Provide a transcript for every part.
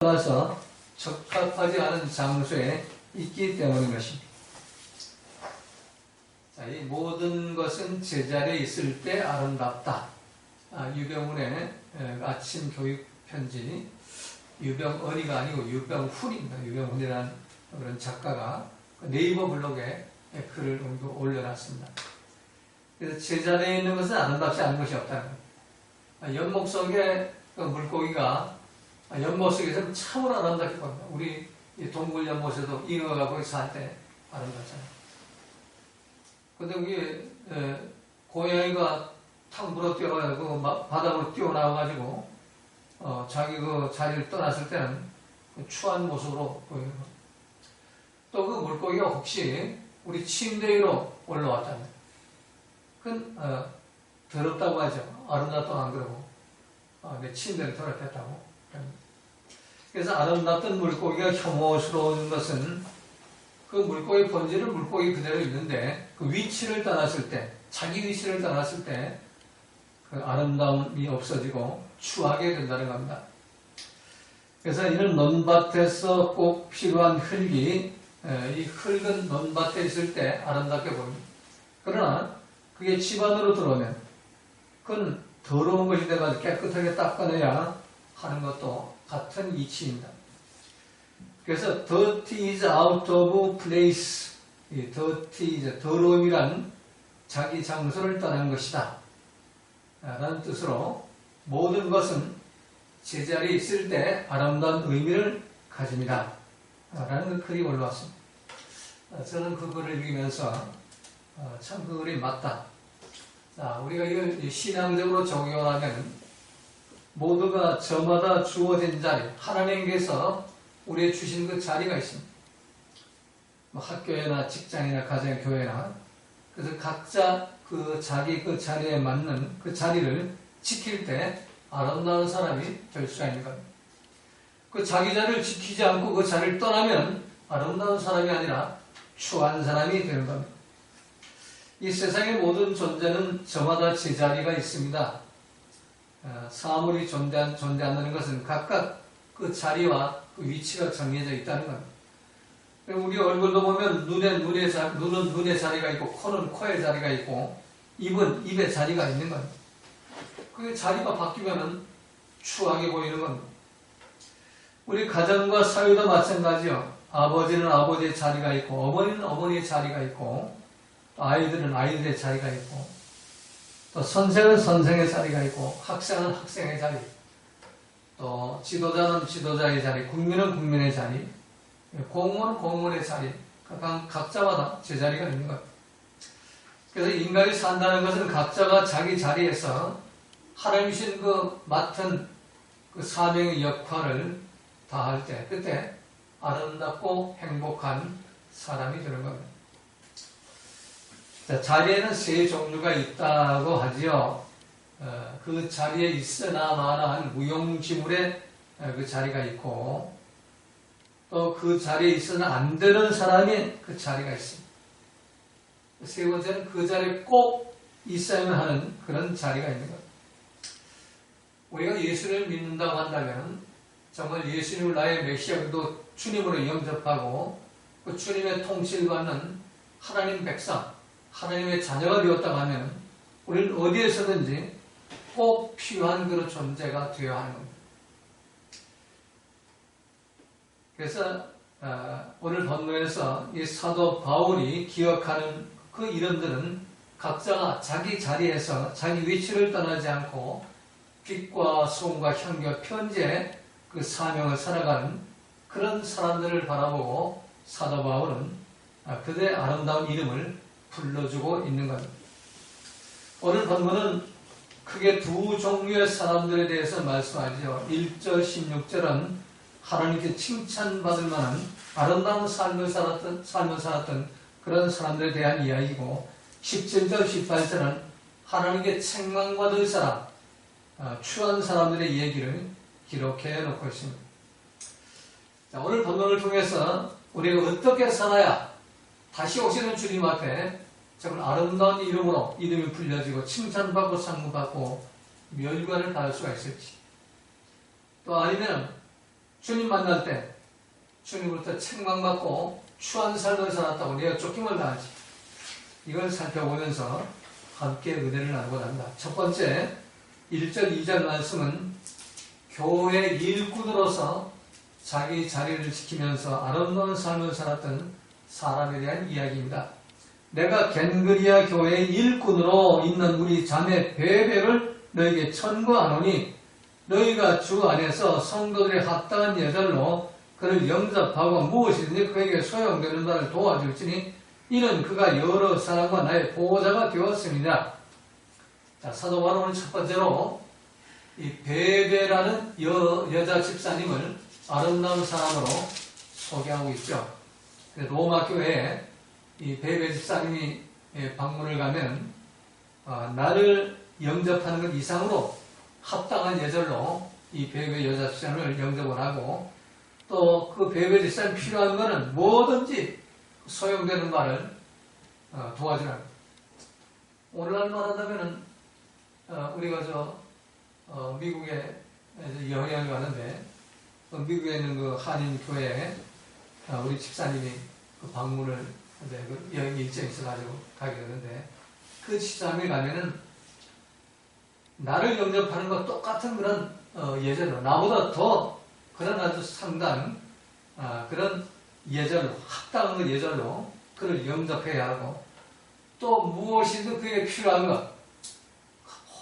따라서 적합하지 않은 장소에 있기 때문인 것입니다. 자, 이 모든 것은 제자리에 있을 때 아름답다. 유병훈의 아침 교육 편지, 유병언이가 아니고 유병훈입니다. 유병훈이라는 그런 작가가 네이버 블로그에 글을 올려놨습니다. 그래서 제자리에 있는 것은 아름답지 않은 것이 없다는 겁니다. 연못 속에 그 물고기가 연못 속에서는 참으로 아름답게 보입니다. 우리 동굴 연못에도 잉어가 거기 살 때 아름답잖아요. 근데 우리 고양이가 탁 물어 뛰어가지고 바닥으로 뛰어나와가지고 자기 그 자리를 떠났을 때는 추한 모습으로 보이는 겁니다. 또 그 물고기가 혹시 우리 침대 위로 올라왔다면 그건 더럽다고 하죠. 아름답다고 안 그러고 내 침대를 더럽혔다고. 그래서 아름답던 물고기가 혐오스러운 것은 그 물고기 본질은 물고기 그대로 있는데 그 위치를 떠났을 때, 자기 위치를 떠났을 때 그 아름다움이 없어지고 추하게 된다는 겁니다. 그래서 이는 논밭에서 꼭 필요한 흙이 이 흙은 논밭에 있을 때 아름답게 보입니다. 그러나 그게 집 안으로 들어오면 그건 더러운 것이 돼가지고 깨끗하게 닦아내야 하는 것도 같은 이치입니다. 그래서 dirty is out of place. 이 dirty is 더러움이란 자기 장소를 떠난 것이다 라는 뜻으로 모든 것은 제자리에 있을 때 아름다운 의미를 가집니다 라는 글이 올라왔습니다. 저는 그 글을 읽으면서 참 그 글이 맞다. 우리가 이걸 신앙적으로 적용을 하면 모두가 저마다 주어진 자리, 하나님께서 우리에게 주신 그 자리가 있습니다. 학교나 직장이나 가정, 교회나. 그래서 각자 그 자기 그 자리에 맞는 그 자리를 지킬 때 아름다운 사람이 될 수가 있는 겁니다. 그 자기 자리를 지키지 않고 그 자리를 떠나면 아름다운 사람이 아니라 추한 사람이 되는 겁니다. 이 세상의 모든 존재는 저마다 제자리가 있습니다. 사물이 존재한다는 것은 각각 그 자리와 그 위치가 정해져 있다는 겁니다. 우리 얼굴도 보면 눈은 눈의 자리가 있고 코는 코의 자리가 있고 입은 입의 자리가 있는 겁니다. 그 자리가 바뀌면 추하게 보이는 겁니다. 우리 가정과 사회도 마찬가지요. 아버지는 아버지의 자리가 있고 어머니는 어머니의 자리가 있고 아이들은 아이들의 자리가 있고 또 선생은 선생의 자리가 있고 학생은 학생의 자리, 또 지도자는 지도자의 자리, 국민은 국민의 자리, 공무원은 공무원의 자리, 각자마다 제자리가 있는 것. 그래서 인간이 산다는 것은 각자가 자기 자리에서 하나님이 주신 그 맡은 그 사명의 역할을 다할 때 그때 아름답고 행복한 사람이 되는 겁니다. 자, 자리에는 세 종류가 있다고 하지요. 그 자리에 있으나 마나한 무용지물의 그 자리가 있고 또 그 자리에 있으나 안 되는 사람의 그 자리가 있습니다. 세 번째는 그 자리에 꼭 있어야만 하는 그런 자리가 있는 겁니다. 우리가 예수를 믿는다고 한다면 정말 예수님을 나의 메시아로 주님으로 영접하고 그 주님의 통치를 받는 하나님 백성, 하나님의 자녀가 되었다고 하면 우리는 어디에서든지 꼭 필요한 그런 존재가 되어야 하는 겁니다. 그래서 오늘 본문에서 이 사도 바울이 기억하는 그 이름들은 각자가 자기 자리에서 자기 위치를 떠나지 않고 빛과 소음과 향기와 편지의 그 사명을 살아가는 그런 사람들을 바라보고 사도 바울은 그들의 아름다운 이름을 불러주고 있는 겁니다. 오늘 본문은 크게 두 종류의 사람들에 대해서 말씀하죠. 1절, 16절은 하나님께 칭찬받을 만한 아름다운 삶을 살았던 그런 사람들에 대한 이야기고 17절, 18절은 하나님께 책망받을 사람, 추한 사람들의 얘기를 기록해 놓고 있습니다. 자, 오늘 본문을 통해서 우리가 어떻게 살아야 다시 오시는 주님 앞에 정말 아름다운 이름으로 이름이 불려지고 칭찬받고 상급받고 멸관을 받을 수가 있을지, 또 아니면 주님 만날 때 주님으로부터 책망받고 추한 삶을 살았다고 내가 쫓김을 당하지. 이걸 살펴보면서 함께 은혜를 나누고자 합니다. 첫 번째 1절 2절 말씀은 교회 일꾼으로서 자기 자리를 지키면서 아름다운 삶을 살았던 사람에 대한 이야기입니다. 내가 겐그리아 교회의 일꾼으로 있는 우리 자매 베베를 너에게 천거하노니 너희가 주 안에서 성도들의 합당한 예절로 그를 영접하고 무엇이든지 그에게 소용되는 바를 도와줄지니 이는 그가 여러 사람과 나의 보호자가 되었습니다. 자, 사도 바울은 첫 번째로 이 베베라는 여자 집사님을 아름다운 사람으로 소개하고 있죠. 로마 교회에 이 베베 집사님이 방문을 가면 나를 영접하는 것 이상으로 합당한 예절로 이 베베 여자 집사님을 영접을 하고 또 그 베베 집사님 필요한 것은 뭐든지 소용되는 말을 도와주라. 오늘날 말한다면은 우리가 미국에 여행을 가는데 미국에 있는 그 한인 교회에 우리 집사님이 그 방문을 그 여행 일정이 있어가지고 가게 되는데 그 집사님이 가면은 나를 영접하는 것 똑같은 그런 예절로 나보다 더 그런 아주 상당 그런 예절로 합당한 예절로 그를 영접해야 하고 또 무엇이든 그에게 필요한 것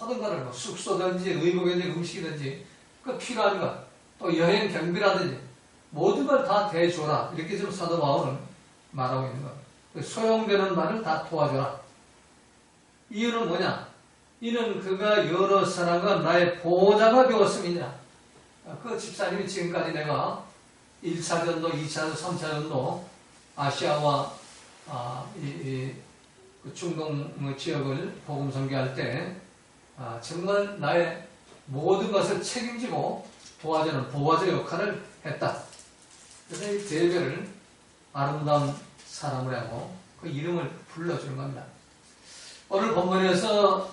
모든 것을 뭐 숙소든지 의복이든지 음식이든지 그 필요한 것 또 여행 경비라든지 모든 걸 다 대줘라 이렇게 지금 사도 바울은 말하고 있는 것. 소용되는 말을 다 도와줘라. 이유는 뭐냐? 이는 그가 여러 사람과 나의 보호자가 되었음이니라. 그 집사님이 지금까지 내가 1차전도, 2차전도, 3차전도 아시아와 그 중동 지역을 복음 선교할 때 정말 나의 모든 것을 책임지고 도와주는 보호자 역할을 했다. 그래서 이 베베를 아름다운 사람을 하고 그 이름을 불러주는 겁니다. 오늘 본문에서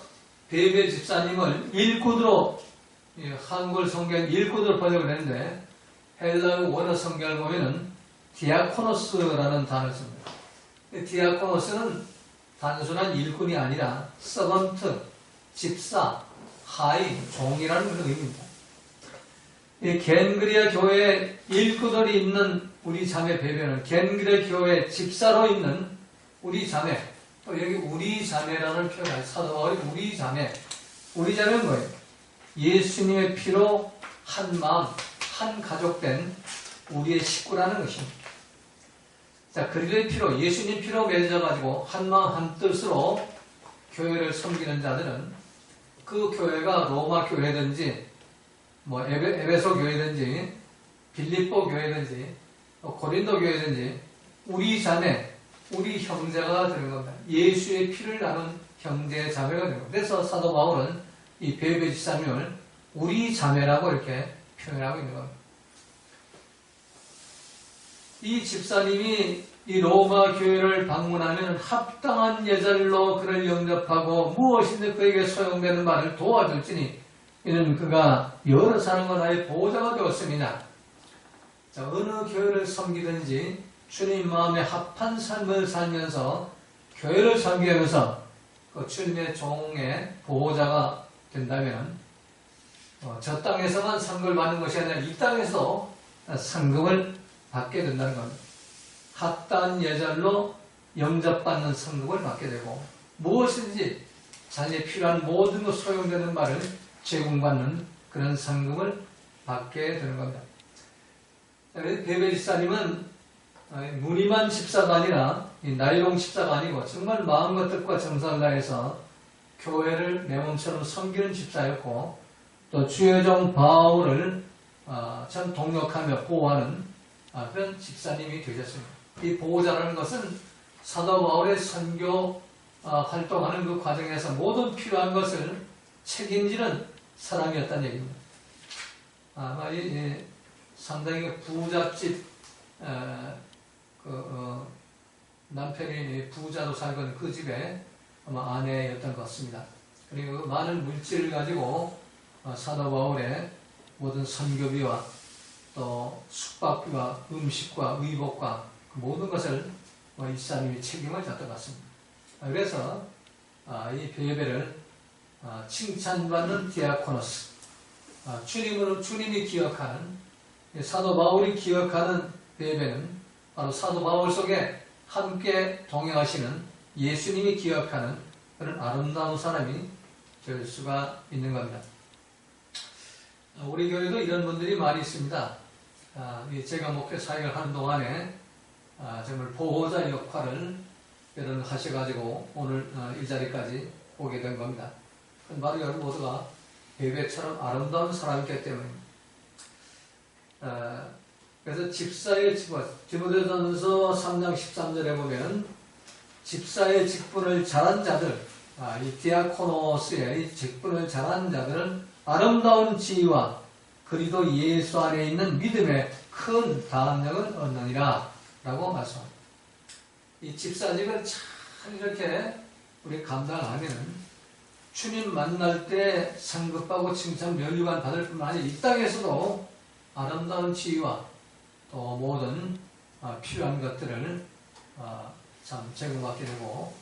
베베 집사님을 일꾼으로 한글 성경 일꾼으로 번역을 했는데 헬라어 원어 성경을 보면은 디아코노스라는 단어를 씁니다. 디아코노스는 단순한 일꾼이 아니라 서번트, 집사, 하인, 종이라는 그런 의미입니다. 이 겐그리아 교회에 일꾼들이 있는 우리 자매 베베는 겐그리아 교회 집사로 있는 우리 자매, 또 여기 우리 자매라는 표현을 사도 바울이 우리 자매는 뭐예요? 예수님의 피로 한 마음, 한 가족된 우리의 식구라는 것입니다. 자, 그리스도의 피로, 예수님 피로 맺어가지고 한 마음 한 뜻으로 교회를 섬기는 자들은 그 교회가 로마 교회든지 뭐 에베소 교회든지 빌립보 교회든지 고린도 교회든지 우리 자매, 우리 형제가 되는 겁니다. 예수의 피를 나눈 형제 자매가 되는 겁니다. 그래서 사도 바울은 이 베베 집사님을 우리 자매라고 이렇게 표현하고 있는 겁니다. 이 집사님이 이 로마 교회를 방문하면 합당한 예절로 그를 영접하고 무엇이든 그에게 소용되는 말을 도와줄지니 이는 그가 여러 사람과 나의 보호자가 되었습니다. 자, 어느 교회를 섬기든지 주님 마음에 합한 삶을 살면서 교회를 섬기면서 그 주님의 종의 보호자가 된다면 저 땅에서만 상급을 받는 것이 아니라 이 땅에서 상급을 받게 된다는 겁니다. 합당한 예절로 영접받는 상급을 받게 되고 무엇인지 자기에 필요한 모든 것 소용되는 말을 제공받는 그런 상급을 받게 되는 겁니다. 베베 집사님은 무늬만 집사가 아니라 나이롱 집사가 아니고 정말 마음과 뜻과 정성을 다해서 교회를 내 몸처럼 섬기는 집사였고 또 주의 종 바울을 참 동력하며 보호하는 그런 집사님이 되셨습니다. 이 보호자라는 것은 사도 바울의 선교 활동하는 그 과정에서 모든 필요한 것을 책임지는 사람이었다는 얘기입니다. 아마 상당히 부잣집 남편이 부자로 살던 그 집에 아마 아내였던 것 같습니다. 그리고 많은 물질을 가지고 사도 바울의 모든 선교비와 또 숙박비와 음식과 의복과 그 모든 것을 이사님이 책임을 졌던 것 같습니다. 그래서 이 베베를 칭찬받는 디아코노스, 주님이 기억하는, 사도 바울이 기억하는 베베는 바로 사도 바울 속에 함께 동행하시는 예수님이 기억하는 그런 아름다운 사람이 될 수가 있는 겁니다. 우리 교회도 이런 분들이 많이 있습니다. 제가 목회 사역을 하는 동안에 정말 보호자 역할을 여러분 하셔가지고 오늘 이 자리까지 오게 된 겁니다. 바로 여러분 모두가 베베처럼 아름다운 사람이기 때문입니다. 그래서 집사의 직분, 디모데전서 3장 13절에 보면 집사의 직분을 잘한 자들, 이 디아코노스의 이 직분을 잘한 자들은 아름다운 지위와 그리도 예수 안에 있는 믿음의 큰 다함력을 얻느니라 라고 말씀합니다. 이 집사직을 잘 이렇게 우리 감당하면 주님 만날 때 상급하고 칭찬 면류관 받을 뿐만 아니라 이 땅에서도 아름다운 지위와 또 모든 필요한 것들을 참 제공받게 되고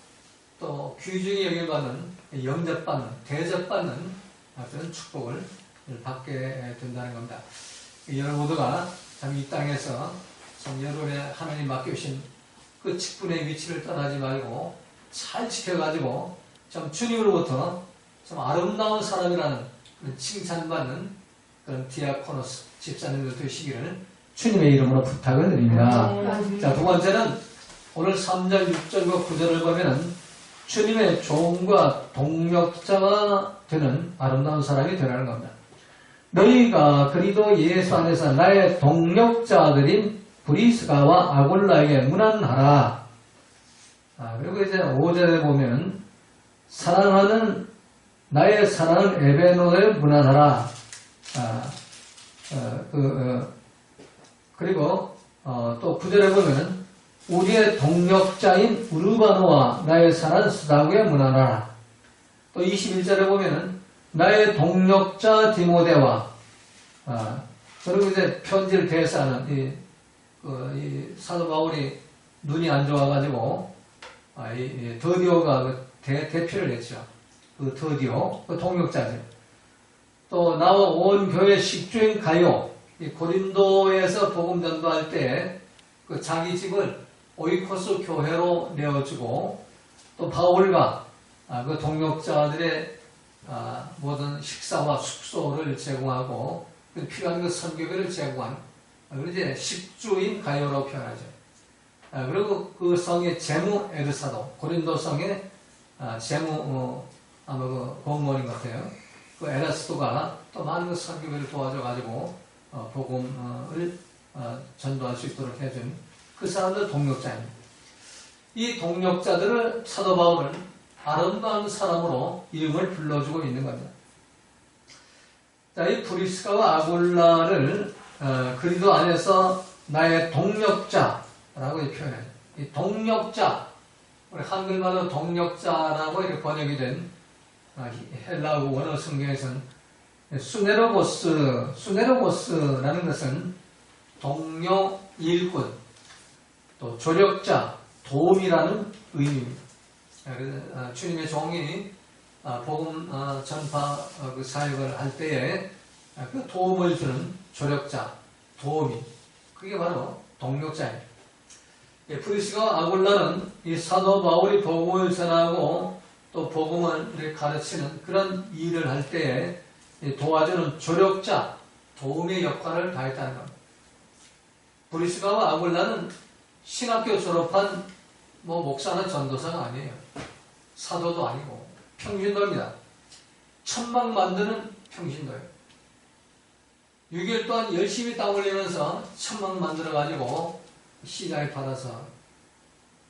또 귀중히 여겨받는 영접받는 대접받는 그런 축복을 받게 된다는 겁니다. 여러분 모두가 참 이 땅에서 참 여러분의 하나님 맡겨주신 그 직분의 위치를 떠나지 말고 잘 지켜가지고 참 주님으로부터 참 아름다운 사람이라는 그런 칭찬받는 그런 디아코노스 집사님들 되시기를 주님의 이름으로 부탁을 드립니다. 자, 두 번째는 오늘 3절, 6절과 9절을 보면은 주님의 종과 동력자가 되는 아름다운 사람이 되라는 겁니다. 너희가 그리도 예수 안에서 나의 동력자들인 브리스가와 아골라에게 문안하라. 그리고 이제 5절에 보면 나의 사랑하는 에베노에 문안하라. 그리고 또 9절에 보면 우리의 동력자인 우르바노와 나의 사랑하는 스다구에 문안하라. 또 21절에 보면 나의 동력자 디모데와 그리고 이제 편지를 대사하는 이 사도 바울이 눈이 안 좋아가지고 이 더디오가 그 대표를 했죠. 그 더디오 그 동력자죠. 또 나와 온 교회 식주인 가요 이 고린도에서 복음 전도할 때 그 자기 집을 오이코스 교회로 내어주고 또 바울과 그 동력자들의 모든 식사와 숙소를 제공하고 필요한 그 선교비를 제공한 이제 식주인 가요라고 표현하죠. 그리고 그 성의 제무 에르사도 고린도 성의 제무 아마 그 공무원인 것 같아요. 그 에라스도가 또 많은 그 선교비를 도와줘가지고 복음을 전도할 수 있도록 해준 그 사람들 동력자입니다. 이 동력자들을 사도 바울은 아름다운 사람으로 이름을 불러주고 있는 겁니다. 자, 이 브리스가와 아골라를 그리도 안에서 나의 동력자라고 표현해요. 이 동력자, 우리 한글말로 동력자라고 이렇게 번역이 된 헬라어 원어 성경에서는 수네로고스라는 것은 동료 일꾼, 또 조력자, 도움이라는 의미입니다. 그래서 주님의 종이 복음 전파 그 사역을 할 때에 그 도움을 주는 조력자, 도움이 그게 바로 동력자입니다. 브리스가와 아골라는 이 사도 바울이 복음을 전하고 또 복음을 가르치는 그런 일을 할 때에 도와주는 조력자, 도움의 역할을 다했다는 겁니다. 브리스가와 아골라는 신학교 졸업한 목사나 전도사가 아니에요. 사도도 아니고 평신도입니다. 천막 만드는 평신도예요. 6일 동안 열심히 땀 흘리면서 천막 만들어가지고 시장에 팔아서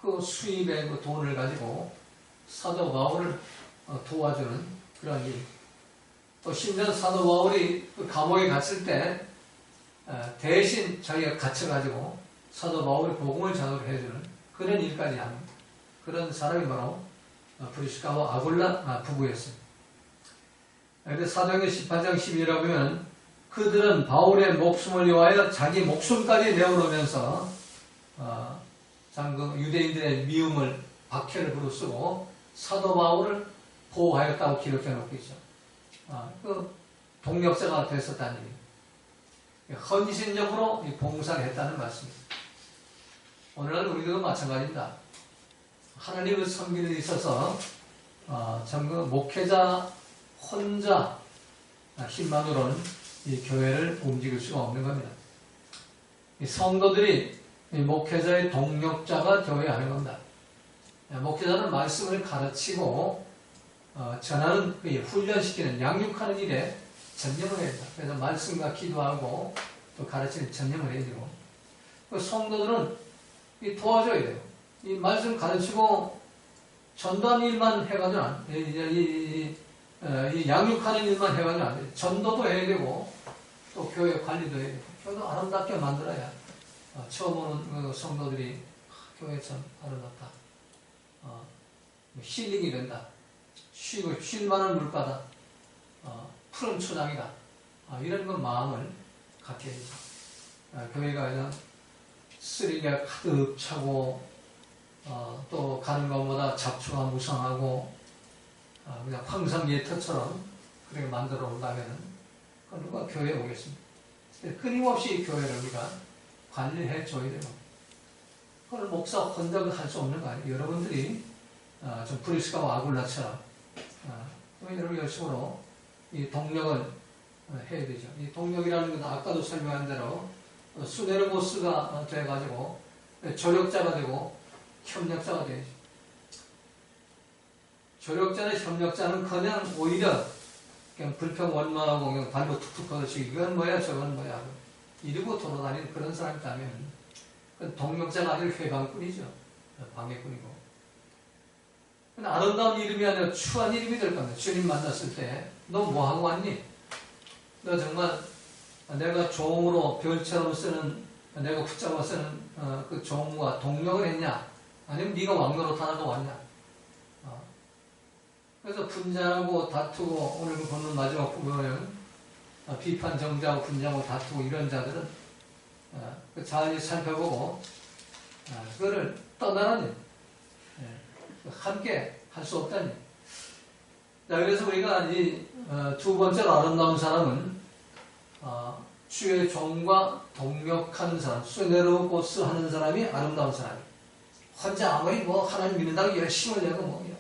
그 수입의 그 돈을 가지고 사도 바울을 도와주는 그런 일. 또 심지어 사도 바울이 그 감옥에 갇힐 때 대신 자기가 갇혀가지고 사도 바울이 복음을 전하게 해주는 그런 일까지 하는 그런 사람이 바로 브리스가와 아골라 부부였습니다. 그런데 사도행전 18장 12절에 보면 그들은 바울의 목숨을 위하여 자기 목숨까지 내어놓으면서 참 그 유대인들의 미움을 박해를 부르쓰고 사도 바울을 보호하였다고 기록해 놓고 있죠. 그 동력자가 됐었다는 얘기예요. 헌신적으로 봉사를 했다는 말씀입니다. 오늘날 우리도 마찬가지입니다. 하나님을 섬기는 데 있어서 참 그 목회자 혼자 힘만으로는 이 교회를 움직일 수가 없는 겁니다. 이 성도들이 이 목회자의 동력자가 되어야 하는 겁니다. 목회자는 말씀을 가르치고 전하는 훈련시키는 양육하는 일에 전념을 해야 된다. 그래서 말씀과 기도하고 또 가르치는 전념을 해야 되고 그 성도들은 이 도와줘야 돼요. 이 말씀 가르치고 전도하는 일만 해가지고는 이 양육하는 일만 해가지고는 안 돼요. 전도도 해야 되고 또 교회 관리도 해야 되고 교회도 아름답게 만들어야 처음 오는 성도들이 교회 참 아름답다. 힐링이 된다. 쉬고 쉴만한 물가다. 푸른 초장이다. 이런 건 마음을 갖게 되죠. 교회가 그냥 쓰레기가 가득 차고 또 가는 것보다 잡초가 무성하고 그냥 황성예터처럼 그렇게 만들어 온다면 누가 교회에 오겠습니까? 끊임없이 교회를 우리가 관리해 줘야 되고 그걸 목사 혼자 할 수 없는 거 아니에요. 여러분들이 좀 브리스가와 아굴라처럼 여러분 열심으로 이 동력을 해야 되죠. 이 동력이라는 것은 아까도 설명한 대로 수네르보스가 돼가지고 조력자가 되고 협력자가 되죠. 조력자는 협력자는 그냥 오히려 그냥 불평 원망하고 그냥 발로 툭툭 거듯이 이건 뭐야 저건 뭐야 이러고 돌아다니는 그런 사람이라면 그건 동력자가 아니라 회방꾼이죠. 방해꾼이고. 아름다운 이름이 아니라 추한 이름이 될 겁니다. 주님 만났을 때 너 뭐하고 왔니? 너 정말 내가 종으로 별처럼 쓰는 내가 붙잡아 쓰는 그 종과 동력을 했냐? 아니면 네가 왕노릇하다가 왔냐? 그래서 분쟁하고 다투고 오늘 그 본문 마지막 부분은 비판 정죄하고 분쟁하고 다투고 이런 자들은 잘 살펴보고 그거를 떠나는 함께 할 수 없다니. 자, 그래서 우리가 이 두 번째로 아름다운 사람은 주의 종과 동력하는 사람, 수네르보스 하는 사람이 아름다운 사람이에요. 혼자 아무리 뭐 하나님 믿는다고 열심을 내고 뭐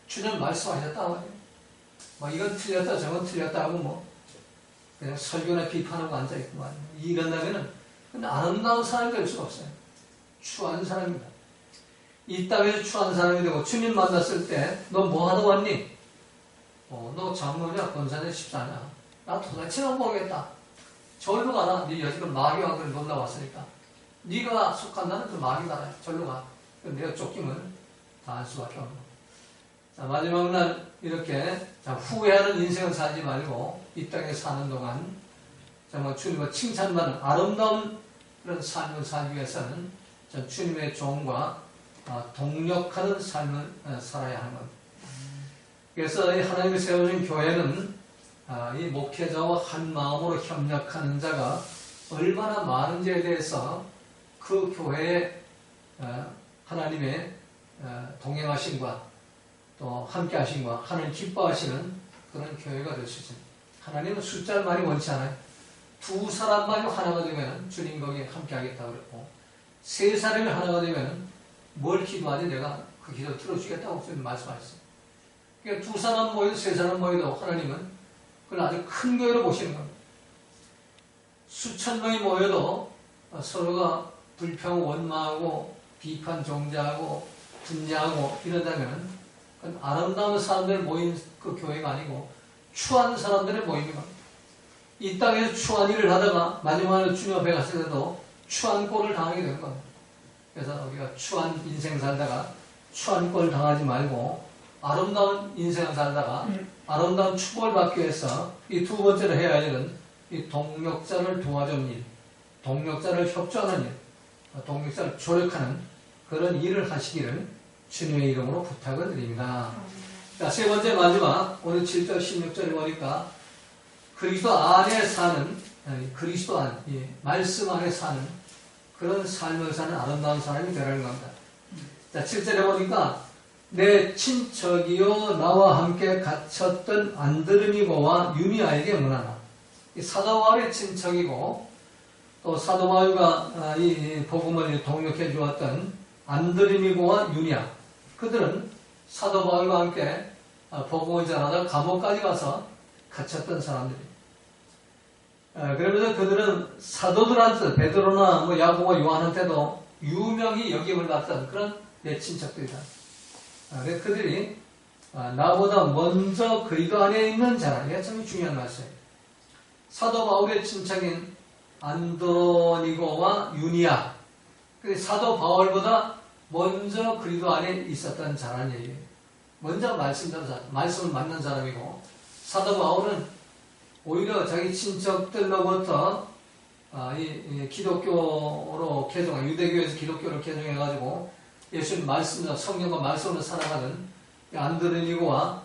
주님 말씀하셨다 뭐 이건 틀렸다 저건 틀렸다 하고 뭐 그냥 설교나 비판하고 앉아있구만. 이런다면은 아름다운 사람이 될 수가 없어요. 추한 사람입니다. 이 땅에서 추한 사람이 되고 주님 만났을 때 너 뭐 하러 왔니? 너 장로냐 권사냐 십사냐? 나 도대체는 모르겠다. 절로 가라. 네 여지껏 마귀왕을 놀러 왔으니까 네가 속한다는 그 마귀가라. 절로 가. 내가 쫓기면 다 할 수밖에 없는 거야. 자, 마지막 날 이렇게 후회하는 인생을 살지 말고 이 땅에 사는 동안 정말 주님의 칭찬받는 아름다운 그런 삶을 살기 위해서는 주님의 종과 동력하는 삶을 살아야 하는 겁니다. 그래서 하나님이 세워진 교회는 이 목회자와 한 마음으로 협력하는 자가 얼마나 많은지에 대해서 그 교회에 하나님의 동행하심과 또 함께 하심과 하나님 기뻐하시는 그런 교회가 될 수 있습니다. 하나님은 숫자를 많이 원치 않아요. 두 사람만이 하나가 되면 주님 거기에 함께 하겠다고 그랬고 세 사람이 하나가 되면 뭘 기도하지 내가 그 기도 들어주겠다고 주님 말씀하셨어요. 그러니까 두 사람 모여도 세 사람 모여도 하나님은 그걸 아주 큰 교회로 보시는 겁니다. 수천 명이 모여도 서로가 불평 원망하고 비판 정죄하고 분쟁하고 이런다면 그건 아름다운 사람들 모인 그 교회가 아니고 추한 사람들의 모임인 겁니다. 이 땅에서 추한 일을 하다가 마지막에 주님 앞에 갔을 때도 추한 꼴을 당하게 되는 겁니다. 그래서 우리가 추한 인생 살다가 추한 꼴을 당하지 말고 아름다운 인생을 살다가 아름다운 축복을 받기 위해서 이 두 번째로 해야 할 일은 이 동력자를 도와주는 일, 동력자를 협조하는 일, 동력자를 조력하는 그런 일을 하시기를 주님의 이름으로 부탁을 드립니다. 자, 세 번째 마지막 오늘 7절 16절에 보니까 그리스도 안에 사는 그리스도 안, 말씀 안에 사는 그런 삶을 사는 아름다운 사람이 되라는 겁니다. 자, 7절에 보니까 내 친척이요 나와 함께 갇혔던 안드로니고와 유니아에게 문하나. 이 사도 바울의 친척이고 또 사도 바울과 이 복음을 동역해 주었던 안드로니고와 유니아, 그들은 사도 바울과 함께 복음을 전하다 감옥까지 가서 갇혔던 사람들이에요. 그러면서 그들은 사도들한테 베드로나 뭐 야고보, 요한한테도 유명히 여김을 받던 그런 내 친척들이다. 그래서 그들이 나보다 먼저 그리스도 안에 있는 자라. 이게 참 중요한 말씀이에요. 사도 바울의 친척인 안드로니고와 유니아, 사도 바울보다 먼저 그리스도 안에 있었던 자라는 얘기예요. 먼저 말씀을 만난 사람이고, 사도 바울은 오히려 자기 친척들로부터 이 기독교로 개종한, 유대교에서 기독교를 개종해가지고 예수님 말씀과 성령과 말씀으로 살아가는 안드로니고와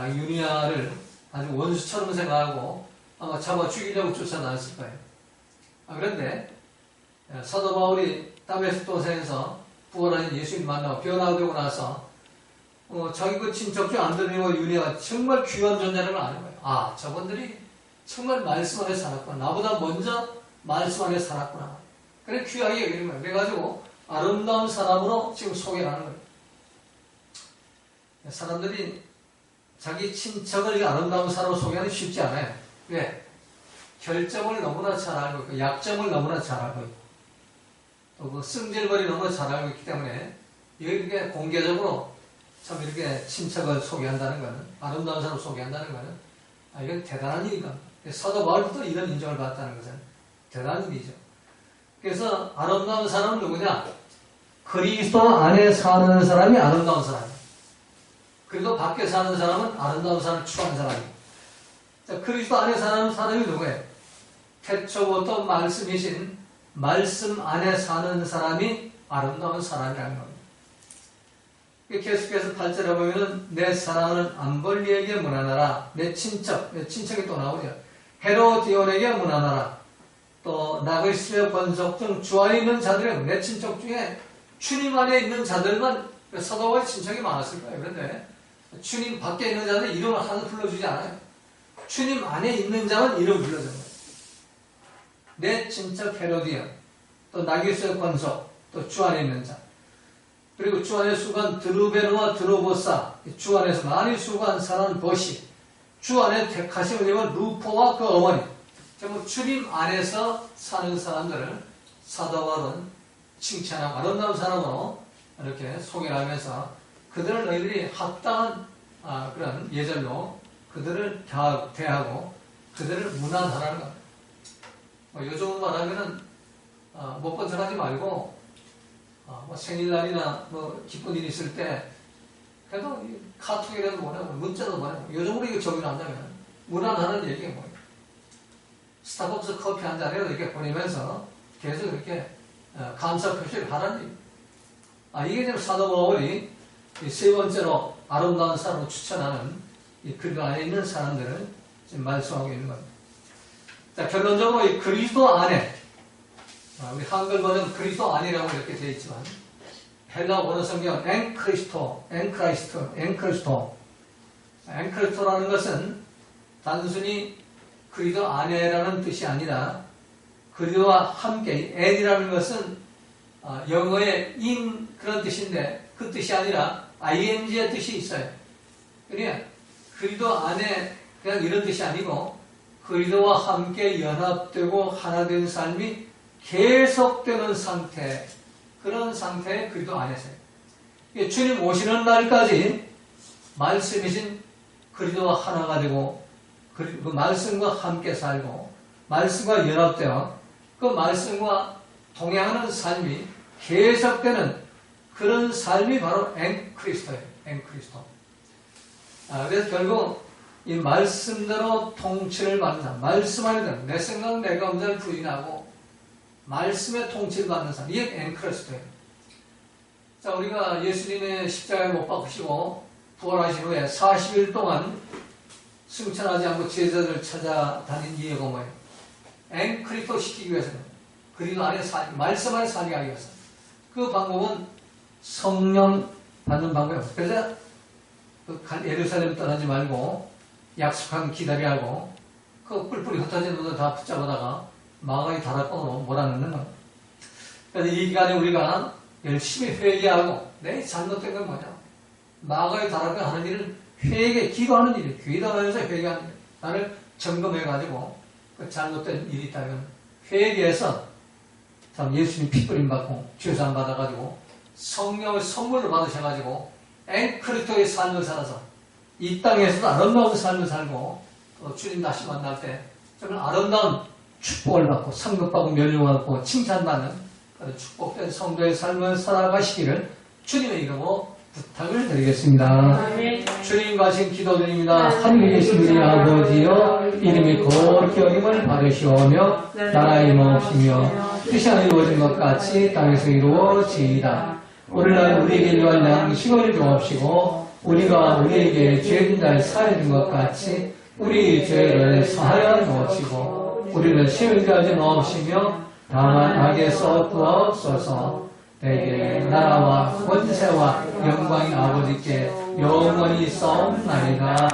유니아를 아주 원수처럼 생각하고 아마 잡아 죽이려고 쫓아다녔을 거예요. 그런데 사도 바울이 다메섹 도상에서 부활하신 예수님 만나고 변화되고 나서 자기 그 친척 중 안드로니고와 유니아가 정말 귀한 존재라는 걸 아는 거예요. 저분들이 정말 말씀 안에 살았구나. 나보다 먼저 말씀 안에 살았구나. 그래 귀하게 여기는 거예요. 그래가지고 아름다운 사람으로 지금 소개를 하는 거예요. 사람들이 자기 친척을 아름다운 사람으로 소개하는 게 쉽지 않아요. 왜? 결점을 너무나 잘 알고 있고, 약점을 너무나 잘 알고 있고, 또 그 승질거리 너무나 잘 알고 있기 때문에 이렇게 공개적으로 참 이렇게 친척을 소개한다는 것은, 아름다운 사람을 소개한다는 것은 이건 대단한 일이다. 사도 바울도 이런 인정을 받았다는 것은 대단한 일이죠. 그래서 아름다운 사람은 누구냐? 그리스도 안에 사는 사람이 아름다운 사람이에요. 그리고 밖에 사는 사람은 아름다운 사람을 추구하는 사람이에요. 자, 그리스도 안에 사는 사람이 누구예요? 태초부터 말씀이신 말씀 안에 사는 사람이 아름다운 사람이라는 겁니다. 계속해서 8절에 보면은 내 사랑하는 암볼리에게 문안하라. 내 친척이 또 나오죠. 헤로디온에게 문안하라. 또 나그리스의 권속 중 주 안에 있는 자들은 내 친척 중에 주님 안에 있는 자들만 사도 바울의 친척이 많았을 거예요. 그런데 주님 밖에 있는 자들 이름을 하나도 불러주지 않아요. 주님 안에 있는 자만 이름 불러주는 거예요. 내 친척 헤로디온, 또 나그리스의 권속, 또 주 안에 있는 자, 그리고 주 안에 수고한 드루베르와 드로보사, 주 안에서 많이 수고한 사람 보시, 주 안에 택하심을 입은 루포와 그 어머니, 전부 주님 안에서 사는 사람들을 사도 바울은 칭찬하고 아름다운 사람으로 이렇게 소개를 하면서 그들을 너희들이 합당한 그런 예절로 그들을 대하고 그들을 문안하라는 겁니다. 요즘 말하면은 못 본 척하지 말고 뭐 생일날이나 뭐 기쁜 일이 있을 때 그래도 카톡이라도 보내고 문자도 보내고 요즘으로 이거 적용한다면 문안하는 얘기가 뭐예요? 스타벅스 커피 한 잔이라도 이렇게 보내면서 계속 이렇게 감사 표시를 하라는 얘기예요. 이게 지금 사도 바울이 세 번째로 아름다운 사람을 추천하는 이 그리스도 안에 있는 사람들을 지금 말씀하고 있는 겁니다. 자, 결론적으로 이 그리스도 안에, 우리 한글 버전 그리스도 안이라고 이렇게 되어 있지만, 헬라어 원어 성경은 엔크리스토라는 것은 단순히 그리스도 안에라는 뜻이 아니라 그리스도와 함께, n이라는 것은 영어의 in 그런 뜻인데 그 뜻이 아니라 ing의 뜻이 있어요. 그러니까 그리스도 안에 그냥 이런 뜻이 아니고 그리스도와 함께 연합되고 하나 된 삶이 계속되는 상태, 그런 상태의 그리스도 안에서요. 주님 오시는 날까지 말씀이신 그리스도와 하나가 되고 그 말씀과 함께 살고 말씀과 연합되어 그 말씀과 동행하는 삶이 계속되는 그런 삶이 바로 엔크리스토예요. 엔크리스토. 그래서 결국 이 말씀대로 통치를 받는 사람, 말씀 안에 내 생각, 내 감정을 부인하고 말씀의 통치를 받는 사람, 이게 엔크리스토예요. 자, 우리가 예수님의 십자가에 못 박히시고 부활하신 후에 40일 동안 승천하지 않고 제자들을 찾아다닌 이유가 뭐예요? 앵크리토 시키기 위해서는 그리스도 안에 말씀 안에 살게 하기 위해서 그 방법은 성령 받는 방법이에요. 그래서 예루살렘 떠나지 말고 약속한 기다려 하고 그 뿔뿔이 흩어진 놈들 다 붙잡아다가 마가의 다락방으로 몰아넣는 거예요. 그래서 이 기간에 우리가 열심히 회개하고 내 잘못된 건 뭐냐? 마가의 다락방 하는 일은 회개, 기도하는 일이에요. 기도하면서 회개하는 일. 나를 점검해가지고 그 잘못된 일이 있다면 회개해서 참 예수님 핏부림 받고 죄산 받아가지고 성령을 선물로 받으셔가지고 앵크리토의 삶을 살아서 이 땅에서도 아름다운 삶을 살고 또 주님 다시 만날 때 정말 아름다운 축복을 받고 상급받고 면류받고 칭찬받는 그런 축복된 성도의 삶을 살아가시기를 주님의 이름으로 부탁을 드리겠습니다. 주님과 지금 기도드립니다. 하늘에 계신 우리 아버지여 이름이 거룩히 여김을 받으시오며 나라의 임하옵시며 뜻이 하늘에 이루어진 것 같이 땅에서 이루어지이다. 오늘날 우리에게 일용할 양식을 주옵시고 우리가 우리에게 죄진 자를 사하여 준 것 같이 우리 죄를 사하여 주옵시고 우리는 시험에 하지 마옵시며 다만 악에서 구하옵소서. 내게 나라와 권세와 영광이 아버지께 영원히 있사옵나이다.